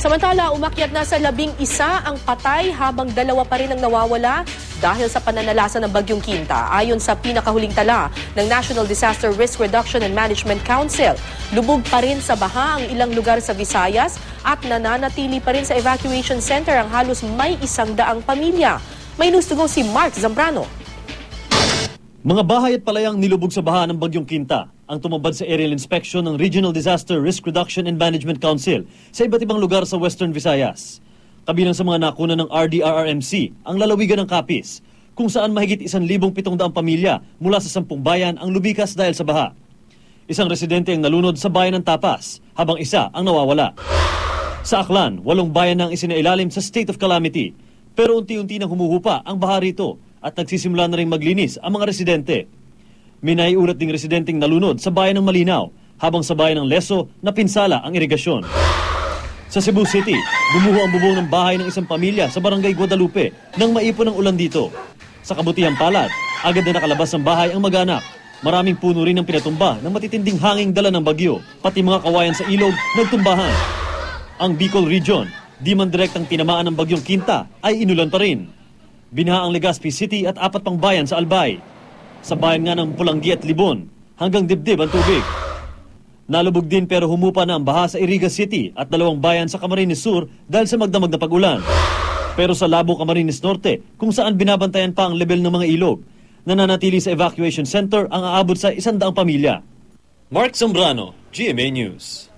Samantala, umakyat na sa 11 ang patay habang 2 pa rin ang nawawala dahil sa pananalasa ng Bagyong Quinta. Ayon sa pinakahuling tala ng National Disaster Risk Reduction and Management Council, lubog pa rin sa baha ang ilang lugar sa Visayas at nananatili pa rin sa evacuation center ang halos may 100 pamilya. May news to go si Mark Zambrano. Mga bahay at palayang nilubog sa baha ng Bagyong Quinta ang tumambad sa aerial inspection ng Regional Disaster Risk Reduction and Management Council sa iba't ibang lugar sa Western Visayas. Kabilang sa mga nakuna ng RDRRMC ang lalawigan ng Capiz, kung saan mahigit 1,700 pamilya mula sa 10 bayan ang lumikas dahil sa baha. Isang residente ang nalunod sa bayan ng Tapas, habang isa ang nawawala. Sa Aklan, 8 bayan ang isinailalim sa state of calamity, pero unti-unti nang humuhupa ang baha rito at nagsisimula na rin maglinis ang mga residente. May naiulat ding residenteng nalunod sa bayan ng Malinaw, habang sa bayan ng Leso napinsala ang irigasyon. Sa Cebu City, bumuho ang bubong ng bahay ng isang pamilya sa barangay Guadalupe nang maipon ng ulan dito. Sa kabutihang palad, agad na nakalabas ng bahay ang mag-anak. Maraming puno rin ang pinatumba ng matitinding hanging dala ng bagyo, pati mga kawayan sa ilog nagtumbahan. Ang Bicol Region, di man direktang tinamaan ng Bagyong Quinta, ay inulan pa rin. Binaha ang Legazpi City at 4 pang bayan sa Albay. Sa bayan nga ng Pulanggi at Libon, hanggang dibdib ang tubig. Nalubog din pero humupa na ang baha sa Iriga City at 2 bayan sa Camarines Sur dahil sa magdamag na pag-ulan. Pero sa Labo, Camarines Norte, kung saan binabantayan pa ang level ng mga ilog, nananatili sa evacuation center ang aabot sa 100 pamilya. Mark Zambrano, GMA News.